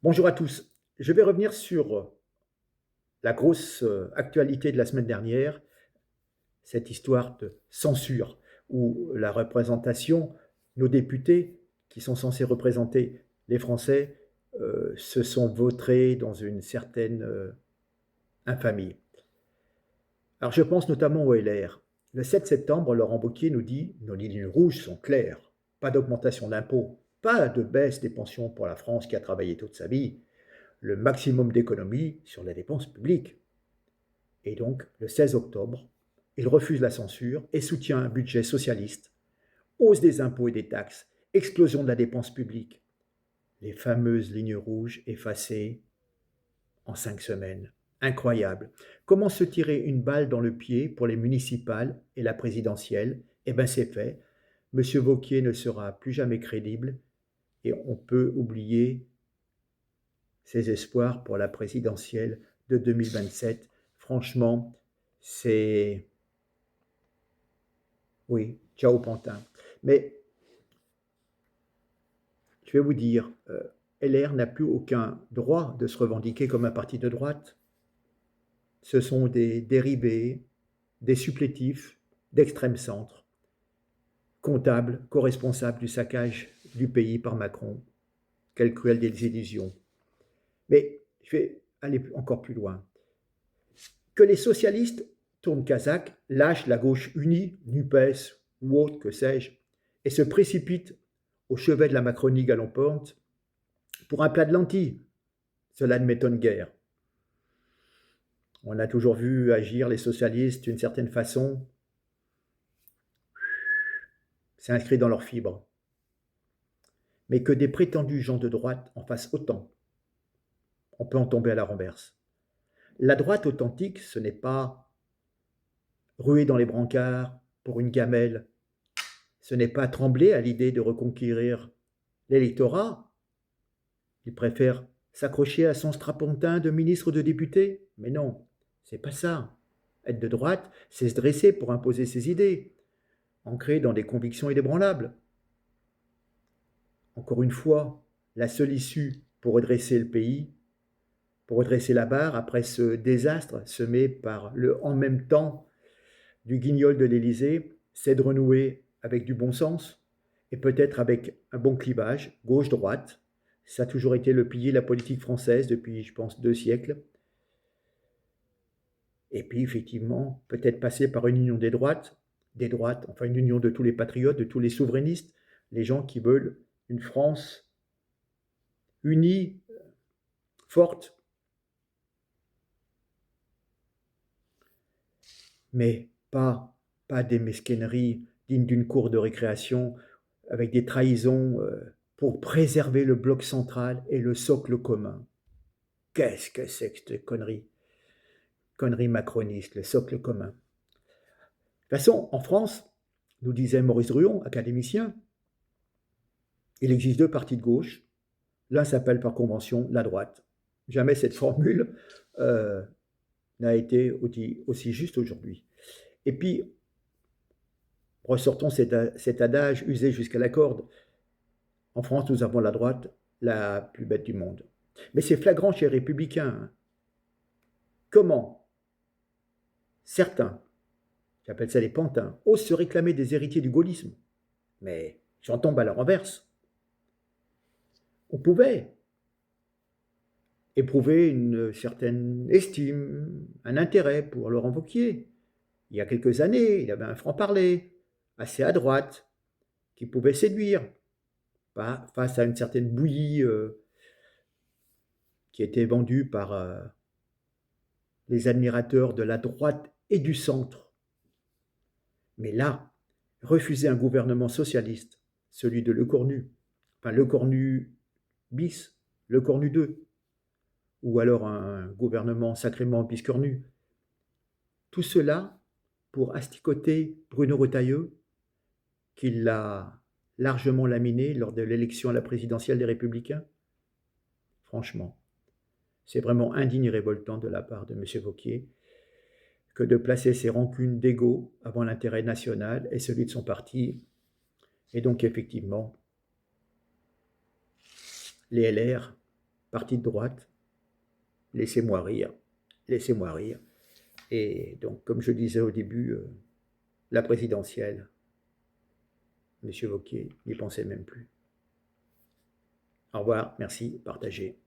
Bonjour à tous. Je vais revenir sur la grosse actualité de la semaine dernière, cette histoire de censure, où la représentation, nos députés, qui sont censés représenter les Français, se sont vautrés dans une certaine infamie. Alors je pense notamment au LR. Le 7 septembre, Laurent Wauquiez nous dit: nos lignes rouges sont claires, pas d'augmentation d'impôts, pas de baisse des pensions pour la France qui a travaillé toute sa vie, le maximum d'économies sur la dépense publique. Et donc, le 16 octobre, il refuse la censure et soutient un budget socialiste, hausse des impôts et des taxes, explosion de la dépense publique, les fameuses lignes rouges effacées en 5 semaines. Incroyable. Comment se tirer une balle dans le pied pour les municipales et la présidentielle? Eh bien, c'est fait. Monsieur Wauquiez ne sera plus jamais crédible et on peut oublier ses espoirs pour la présidentielle de 2027. Franchement, c'est... Oui, ciao Pantin. Mais je vais vous dire, LR n'a plus aucun droit de se revendiquer comme un parti de droite. Ce sont des dérivés, des supplétifs d'extrême centre, comptables, co-responsables du saccage du pays par Macron. Quelle cruelle désillusion. Mais je vais aller encore plus loin. Que les socialistes tournent Kazakh, lâchent la gauche unie, NUPES ou autre, que sais-je, et se précipitent au chevet de la Macronie galopante pour un plat de lentilles. Cela ne m'étonne guère. On a toujours vu agir les socialistes d'une certaine façon. C'est inscrit dans leurs fibres. Mais que des prétendus gens de droite en fassent autant, on peut en tomber à la renverse. La droite authentique, ce n'est pas ruer dans les brancards pour une gamelle. Ce n'est pas trembler à l'idée de reconquérir l'électorat. Ils préfèrent s'accrocher à son strapontin de ministre ou de député. Mais non, c'est pas ça. Être de droite, c'est se dresser pour imposer ses idées, ancrées dans des convictions inébranlables. Encore une fois, la seule issue pour redresser le pays, pour redresser la barre après ce désastre semé par le en même temps du guignol de l'Élysée, c'est de renouer avec du bon sens et peut-être avec un bon clivage, gauche-droite. Ça a toujours été le pilier de la politique française depuis, je pense, 2 siècles. Et puis, effectivement, peut-être passer par une union des droites, enfin une union de tous les patriotes, de tous les souverainistes, les gens qui veulent une France unie, forte, mais pas des mesquineries dignes d'une cour de récréation avec des trahisons pour préserver le bloc central et le socle commun. Qu'est-ce que c'est que cette connerie? Connerie macroniste, le socle commun. De toute façon, en France, nous disait Maurice Druon, académicien, il existe deux partis de gauche. L'un s'appelle par convention la droite. Jamais cette formule n'a été aussi juste aujourd'hui. Et puis, ressortons cet adage usé jusqu'à la corde. En France, nous avons la droite la plus bête du monde. Mais c'est flagrant chez les républicains. Hein. Comment certains, j'appelle ça les pantins, osent se réclamer des héritiers du gaullisme? Mais j'en tombe à la renverse. On pouvait éprouver une certaine estime, un intérêt pour Laurent Wauquiez. Il y a quelques années, il avait un franc-parler, assez à droite, qui pouvait séduire, pas face à une certaine bouillie qui était vendue par les admirateurs de la droite et du centre. Mais là, refuser un gouvernement socialiste, celui de Lecornu, enfin Lecornu bis, Lecornu 2, ou alors un gouvernement sacrément biscornu, tout cela pour asticoter Bruno Retailleau, qui l'a largement laminé lors de l'élection à la présidentielle des Républicains. Franchement, c'est vraiment indigne et révoltant de la part de M. Wauquiez que de placer ses rancunes d'ego avant l'intérêt national et celui de son parti. Et donc, effectivement, les LR parti de droite, laissez-moi rire, laissez-moi rire. Et donc, comme je disais au début, la présidentielle, M. Wauquiez n'y pensait même plus. Au revoir, merci, partagez.